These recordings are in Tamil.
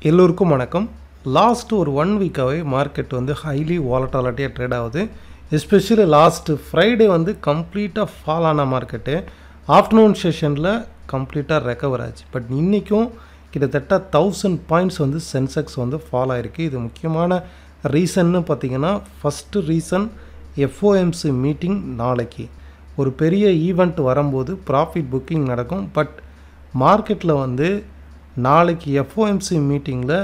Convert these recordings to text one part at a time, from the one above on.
எல்லோருக்கும் வணக்கம். லாஸ்ட் ஒரு 1 வீக்காகவே மார்க்கெட் வந்து ஹைலி வாலட்டாலிட்டியாக ட்ரேட் ஆகுது. எஸ்பெஷலி லாஸ்ட் ஃப்ரைடே வந்து கம்ப்ளீட்டாக ஃபால் ஆன மார்க்கெட்டு ஆஃப்டர்நூன் செஷனில் கம்ப்ளீட்டாக ரெக்கவர் ஆச்சு. பட் இன்றைக்கும் கிட்டத்தட்ட 1000 பாயிண்ட்ஸ் வந்து சென்செக்ஸ் வந்து ஃபால் ஆகிருக்கு. இது முக்கியமான ரீசன்னு பார்த்திங்கன்னா, ஃபஸ்ட்டு ரீசன் எஃப்ஓஎம்சி மீட்டிங் நாளைக்கு ஒரு பெரிய ஈவெண்ட் வரும்போது ப்ராஃபிட் புக்கிங் நடக்கும். பட் மார்க்கெட்டில் வந்து நாளைக்கு எஃப்ஓஎம்சி மீட்டிங்கில்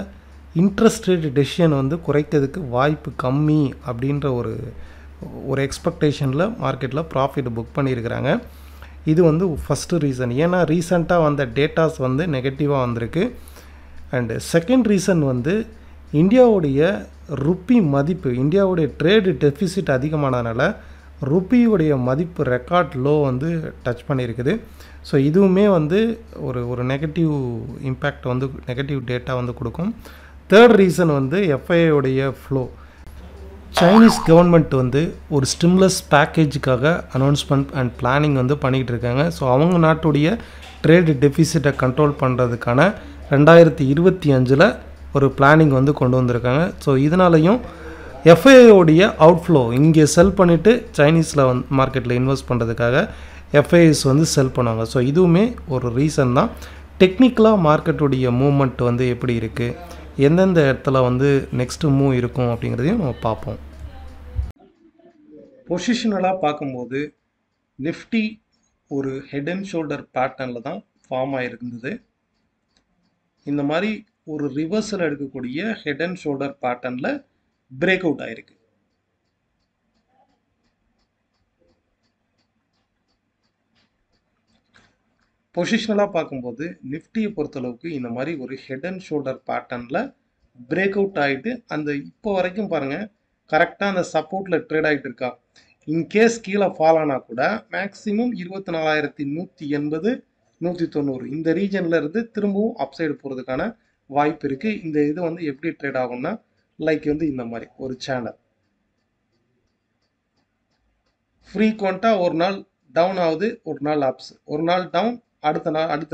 இன்ட்ரெஸ்ட் ரேட் டெசிஷன் வந்து குறைக்கிறதுக்கு வாய்ப்பு கம்மி அப்படின்ற ஒரு எக்ஸ்பெக்டேஷனில் மார்க்கெட்டில் ப்ராஃபிட் புக் பண்ணியிருக்கிறாங்க. இது வந்து ஃபஸ்ட்டு ரீசன். ஏன்னா ரீசெண்டாக வந்த டேட்டாஸ் வந்து நெகட்டிவாக வந்திருக்கு. அண்டு செகண்ட் ரீசன் வந்து இந்தியாவுடைய ருப்பி மதிப்பு, இந்தியாவுடைய ட்ரேடு டெஃபிசிட் அதிகமானதுனால ருப்பியுடைய மதிப்பு ரெக்கார்ட் லோ வந்து டச் பண்ணியிருக்குது. ஸோ இதுவுமே வந்து ஒரு நெகட்டிவ் இம்பேக்ட் வந்து நெகட்டிவ் டேட்டா வந்து கொடுக்கும். தேர்ட் ரீசன் வந்து எஃப்ஐஐடைய ஃப்ளோ. சைனீஸ் கவர்மெண்ட் வந்து ஒரு ஸ்டிமுலஸ் பேக்கேஜுக்காக அனௌன்ஸ்மெண்ட் அண்ட் பிளானிங் வந்து பண்ணிக்கிட்டு இருக்காங்க. ஸோ அவங்க நாட்டுடைய ட்ரேடு டெஃபிசிட்டை கண்ட்ரோல் பண்ணுறதுக்கான 2025 ஒரு பிளானிங் வந்து கொண்டு வந்திருக்காங்க. ஸோ இதனாலையும் எஃப்ஐஐடைய அவுட்ஃப்ளோ இங்கே செல் பண்ணிவிட்டு சைனீஸில் மார்க்கெட்டில் இன்வெஸ்ட் பண்ணுறதுக்காக எஃப்ஐஎஸ் வந்து செல் பண்ணுவாங்க. ஸோ இதுவுமே ஒரு ரீசன் தான். டெக்னிக்கலாக மார்க்கெட்டுடைய மூவ்மெண்ட் வந்து எப்படி இருக்குது, எந்தெந்த இடத்துல வந்து நெக்ஸ்ட்டு மூவ் இருக்கும் அப்படிங்கிறதையும் நம்ம பார்ப்போம். பொசிஷனலாக பார்க்கும்போது நிஃப்டி ஒரு ஹெட் அண்ட் ஷோல்டர் பேட்டர்னில் தான் ஃபார்ம் ஆகிருந்தது. இந்த மாதிரி ஒரு ரிவர்சல் எடுக்கக்கூடிய ஹெட் அண்ட் ஷோல்டர் பேட்டர்னில் பிரேக் அவுட் ஆகிருக்கு. பொசிஷனலாக பார்க்கும்போது நிஃப்டியை பொறுத்தளவுக்கு இந்த மாதிரி ஒரு ஹெட் அண்ட் ஷோல்டர் பேட்டர்னில் பிரேக் அவுட் ஆகிட்டு அந்த இப்போ வரைக்கும் பாருங்கள் கரெக்டாக அந்த சப்போர்ட்டில் ட்ரேட் ஆகிட்டு இருக்கா. இன்கேஸ் கீழே ஃபால் ஆனால் கூட மேக்ஸிமம் 24,180 190 இந்த ரீஜனில் இருந்து திரும்பவும் அப்சைடு போகிறதுக்கான வாய்ப்பு இருக்குது. இந்த இது வந்து எப்படி ட்ரேட் ஆகும்னா, லைக் வந்து இந்த மாதிரி ஒரு சேனல் ஃப்ரீக்வெண்ட்டாக ஒரு நாள் டவுன் ஆகுது, ஒரு நாள் அப்ஸ், ஒரு நாள் டவுன், அடுத்த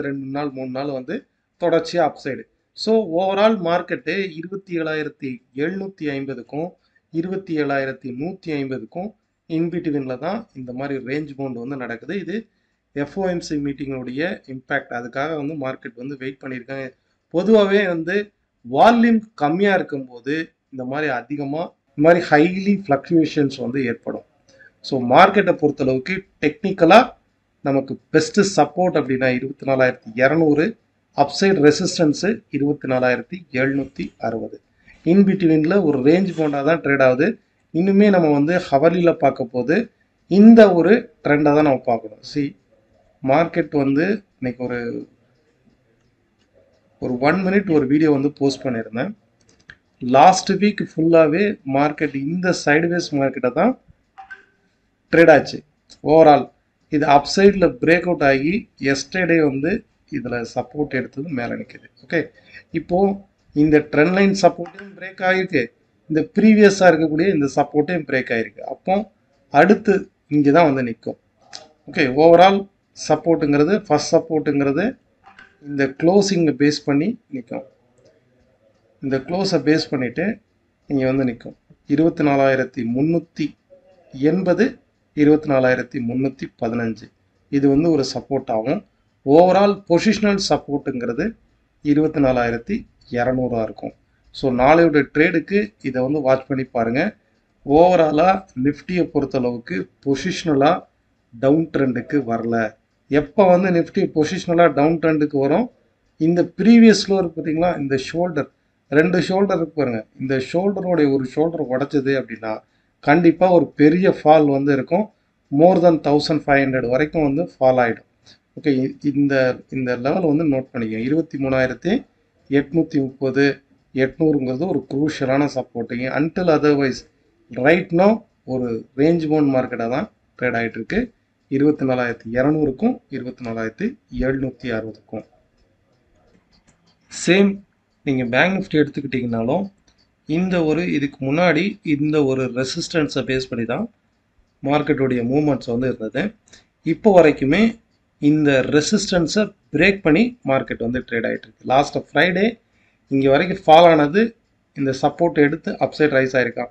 2 நாள் 3 நாள் வந்து தொடர்ச்சியாக அப்சைடு. ஸோ ஓவரால் மார்க்கெட்டு 27,750க்கும் 27,150க்கும் இன்பிட்வீனில் தான் இந்த மாதிரி ரேஞ்ச் பவுண்ட் வந்து நடக்குது. இது எஃப்ஓஎம்சி மீட்டிங்களுடைய இம்பேக்ட். அதுக்காக வந்து மார்க்கெட் வந்து வெயிட் பண்ணியிருக்காங்க. பொதுவாகவே வந்து வால்யூம் கம்மியாக இருக்கும்போது இந்த மாதிரி அதிகமாக இந்த மாதிரி ஹைலி ஃப்ளக்சுவேஷன்ஸ் வந்து ஏற்படும். ஸோ மார்க்கெட்டை பொறுத்தளவுக்கு டெக்னிக்கலாக நமக்கு பெஸ்ட்டு சப்போர்ட் அப்படின்னா 24,200, அப்சைட் ரெசிஸ்டன்ஸு 24,760. இன்பிட்வீனில் ஒரு ரேஞ்ச் பவுண்டாக தான் ட்ரேட் ஆகுது. இன்னுமே நம்ம வந்து ஹவர்லியில் பார்க்க போது இந்த ஒரு ட்ரெண்டாக தான் நம்ம பார்க்கணும். மார்க்கெட் வந்து இன்னைக்கு ஒரு 1 மினிட் ஒரு வீடியோ வந்து போஸ்ட் பண்ணியிருந்தேன். லாஸ்ட் வீக் ஃபுல்லாகவே மார்க்கெட் இந்த சைடுவேஸ் மார்க்கெட்டை தான் ட்ரேட் ஆச்சு. ஓவரால் இது அப்சைடில் பிரேக் அவுட் ஆகி எஸ்டர்டே வந்து இதில் சப்போர்ட் எடுத்தது மேலே நிற்குது. ஓகே, இப்போது இந்த ட்ரெண்ட் லைன் சப்போர்ட்டையும் பிரேக் ஆகிருக்கு, இந்த ப்ரீவியஸாக இருக்கக்கூடிய இந்த சப்போர்ட்டையும் பிரேக் ஆகிருக்கு. அப்போ அடுத்து இங்கே தான் வந்து நிற்கும். ஓகே, ஓவரால் சப்போர்ட்டுங்கிறது ஃபஸ்ட் சப்போர்ட்டுங்கிறது இந்த க்ளோசிங்கை பேஸ் பண்ணி நிற்கும். இந்த க்ளோஸை பேஸ் பண்ணிவிட்டு இங்கே வந்து நிற்கும் 24,380, 24,315. இது வந்து ஒரு சப்போர்ட் ஆகும். ஓவரால் பொசிஷனல் சப்போர்ட்டுங்கிறது 24,200 இருக்கும். ஸோ நாளையோட ட்ரேடுக்கு இதை வந்து வாட்ச் பண்ணி பாருங்கள். ஓவராலாக நிஃப்டியை பொறுத்தளவுக்கு பொசிஷனலாக டவுன் ட்ரெண்டுக்கு வரல. எப்போ வந்து நிஃப்டி பொசிஷனலாக டவுன் ட்ரெண்டுக்கு வரும், இந்த ப்ரீவியஸ் லோ இருக்கு பார்த்தீங்களா, இந்த ஷோல்டர் 2 ஷோல்டர் இருக்கு பாருங்கள், இந்த ஷோல்டரோடைய ஒரு ஷோல்டர் உடைச்சது அப்படின்னா கண்டிப்பாக ஒரு பெரிய ஃபால் வந்து இருக்கும். மோர் தென் 1,500 வரைக்கும் வந்து ஃபால் ஆகிடும். ஓகே, இந்த லெவல் வந்து நோட் பண்ணிக்கோங்க. 23,830 800ங்கிறது ஒரு குரூஷியலான சப்போர்ட்டிங்க. அன்டில் அதர்வைஸ் ரைட் நோ ஒரு ரேஞ்ச் பவுண்ட் மார்க்கெட்டாக தான் ட்ரேட் ஆகிட்டு இருக்கு. 24,200க்கும் 24,760க்கும். சேம் நீங்கள் பேங்க் நிஃப்டி எடுத்துக்கிட்டிங்கனாலும் இதுக்கு முன்னாடி இந்த ஒரு ரெசிஸ்டன்ஸை பேஸ் பண்ணி தான் மார்க்கெட்டுடைய மூவ்மெண்ட்ஸ் வந்து இருந்தது. இப்போ வரைக்குமே இந்த ரெசிஸ்டன்ஸை பிரேக் பண்ணி மார்க்கெட் வந்து ட்ரேட் ஆகிட்டு இருக்கு. லாஸ்ட் ஃப்ரைடே இங்கே வரைக்கும் ஃபால் ஆனது இந்த சப்போர்ட் எடுத்து அப்சைட் ரைஸ் ஆகிருக்கான்.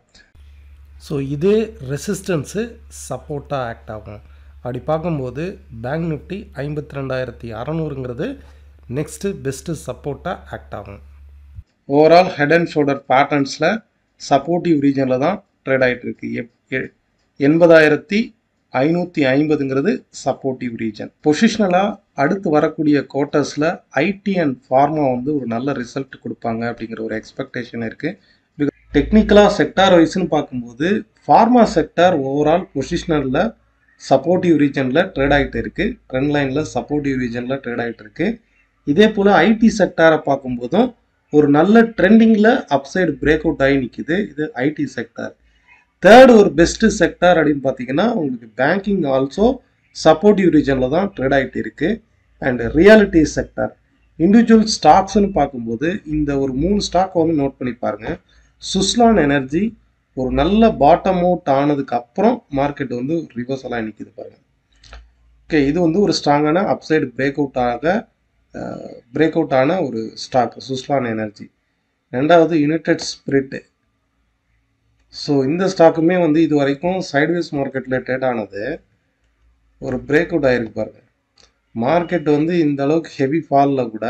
ஸோ இதே ரெசிஸ்டன்ஸு சப்போர்ட்டாக ஆக்ட் ஆகும். அப்படி பார்க்கும்போது பேங்க் நிஃப்டி 52,600ங்கிறது நெக்ஸ்ட்டு பெஸ்ட்டு சப்போர்ட்டாக ஆக்ட் ஆகும். ஓவரால் ஹெட் அண்ட் ஷோல்டர் பேட்டர்ன்ஸில் சப்போர்ட்டிவ் ரீஜனில் தான் ட்ரேட் ஆகிட்டு இருக்கு. 80,550ங்கிறது சப்போர்ட்டிவ் ரீஜன். பொசிஷனலாக அடுத்து வரக்கூடிய குவார்ட்டர்ஸில் ஐடி அண்ட் ஃபார்மா வந்து ஒரு நல்ல ரிசல்ட் கொடுப்பாங்க அப்படிங்கிற ஒரு எக்ஸ்பெக்டேஷன் இருக்குது. டெக்னிக்கலாக செக்டார் வைஸ்னு பார்க்கும்போது ஃபார்மா செக்டார் ஓவரால் பொசிஷனலில் சப்போர்ட்டிவ் ரீஜனில் ட்ரேட் ஆகிட்டு இருக்குது. ட்ரெண்ட் லைனில் சப்போர்ட்டிவ் ரீஜனில் ட்ரேட் ஆகிட்டு இருக்குது. இதே போல் ஐடி செக்டாரை பார்க்கும்போதும் ஒரு நல்ல ட்ரெண்டிங்கில் அப்சைடு பிரேக் அவுட் ஆகி நிற்கிது. இது ஐடி செக்டார். தேர்ட் ஒரு பெஸ்ட்டு செக்டார் அப்படின்னு பார்த்தீங்கன்னா உங்களுக்கு பேங்கிங் ஆல்சோ சப்போர்ட்டிவ் ரீஜனில் தான் ட்ரேட் ஆகிட்டு இருக்குது. அண்ட் ரியாலிட்டி செக்டார் இண்டிவிஜுவல் ஸ்டாக்ஸ்ன்னு பார்க்கும்போது இந்த ஒரு 3 ஸ்டாக் வந்து நோட் பண்ணி பாருங்கள். சுஸ்லான் எனர்ஜி ஒரு நல்ல பாட்டம் அவுட் ஆனதுக்கு அப்புறம் மார்க்கெட் வந்து ரிவர்சலாக நிற்கிது பாருங்கள். ஓகே, இது வந்து ஒரு ஸ்ட்ராங்கான அப்சைடு பிரேக் அவுட் ஆன ஒரு ஸ்டாக் சுஸ்லான் எனர்ஜி. ரெண்டாவது யுனைடெட் ஸ்பிரிட். ஸோ இந்த ஸ்டாக்குமே வந்து இது வரைக்கும் சைட்வேஸ் மார்க்கெட்டில் ட்ரேட் ஆனது ஒரு பிரேக் அவுட் ஆகிருக்கு பாருங்கள். மார்க்கெட் வந்து இந்த அளவுக்கு ஹெவி ஃபாலில் கூட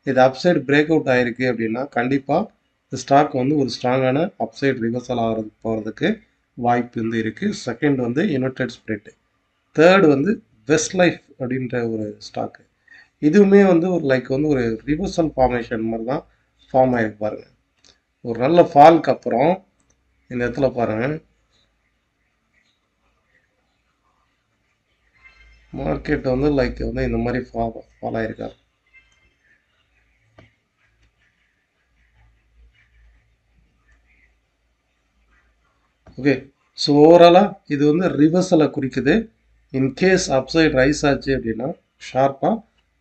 இது அப்சைடு பிரேக் அவுட் ஆகிருக்கு அப்படின்னா கண்டிப்பாக இந்த ஸ்டாக் வந்து ஒரு ஸ்ட்ராங்கான அப்சைடு ரிவர்சல் போகிறதுக்கு வாய்ப்பு வந்து இருக்குது. செகண்ட் வந்து யுனைடெட் ஸ்பிரிட். தேர்ட் வந்து வெஸ்ட் லைஃப் அப்படின்ற ஒரு ஸ்டாக்கு. இதுவுமே வந்து ஒரு ஒரு ரிவர்சல் ஃபார்மேஷன் மாதிரி தான் ஃபார்ம் ஆகிருக்கு பாருங்கள். ஒரு நல்ல ஃபால்க்கு அப்புறம் இந்த இடத்துல பாருங்கள் மார்க்கெட் வந்து இந்த மாதிரி ஃபால் ஆகிருக்காரு. ஓகே, ஸோ ஓவராலாக இது வந்து ரிவர்சலை குறிக்குது. இன்கேஸ் அப்சைட் ரைஸ் ஆச்சு அப்படின்னா ஷார்ப்பாக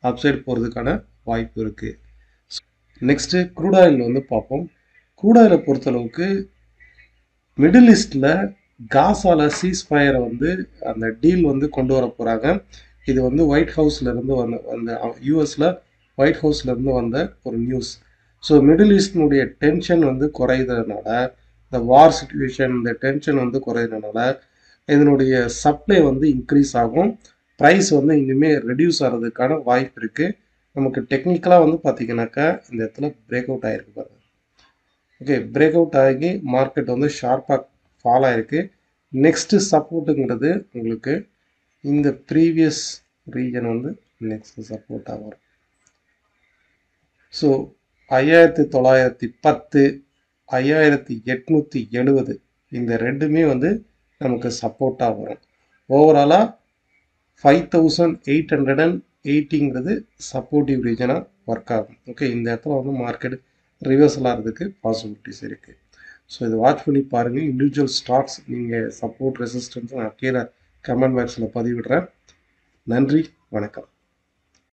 அப்சைட் போகிறதுக்கான வாய்ப்பு இருக்குது. நெக்ஸ்ட்டு க்ரூட் ஆயில் வந்து பார்ப்போம். க்ரூட் ஆயிலை பொறுத்தளவுக்கு மிடில் ஈஸ்டில் காசால சீஸ்ஃபயரை வந்து அந்த டீல் வந்து கொண்டு வர போகிறாங்க. இது வந்து ஒயிட் ஹவுஸ்லேருந்து வந்த யூஎஸில் ஒயிட் ஹவுஸ்லேருந்து வந்த ஒரு நியூஸ். ஸோ மிடில் ஈஸ்டினுடைய டென்ஷன் வந்து குறையிறதுனால, இந்த வார் சிச்சுவேஷன், இந்த டென்ஷன் வந்து குறையிறதுனால இதனுடைய சப்ளை வந்து இன்க்ரீஸ் ஆகும். ப்ரைஸ் வந்து இனிமேல் ரெடியூஸ் ஆகிறதுக்கான வாய்ப்பு இருக்குது. நமக்கு டெக்னிக்கலாக வந்து பார்த்திங்கனாக்கா இந்த இடத்துல பிரேக் அவுட் ஆகிருக்கு பாருங்கள். ஓகே, பிரேக் அவுட் ஆகி மார்க்கெட் வந்து ஷார்ப்பாக ஃபால் ஆகிருக்கு. நெக்ஸ்ட்டு சப்போர்ட்டுங்கிறது உங்களுக்கு இந்த ப்ரீவியஸ் ரீஜன் வந்து நெக்ஸ்ட்டு சப்போர்ட்டாக வரும். ஸோ 5,910, 5,870 இந்த ரெண்டுமே வந்து நமக்கு சப்போர்ட்டாக வரும். ஓவராலாக 5,880ங்கிறது சப்போர்ட்டிவ் ரீஜனாக ஒர்க் ஆகும். ஓகே, இந்த இடத்துல வந்து மார்க்கெட் ரிவர்சல் ஆகிறதுக்கு பாசிபிலிட்டிஸ் இருக்குது. ஸோ இதை வாட்ச் பண்ணி பாருங்கள். இண்டிவிஜுவல் ஸ்டாக்ஸ் நீங்கள் சப்போர்ட் ரெசிஸ்டன்ஸ் நான் கீழே கமெண்ட் பாக்ஸில் பதிவிடுறேன். நன்றி, வணக்கம்.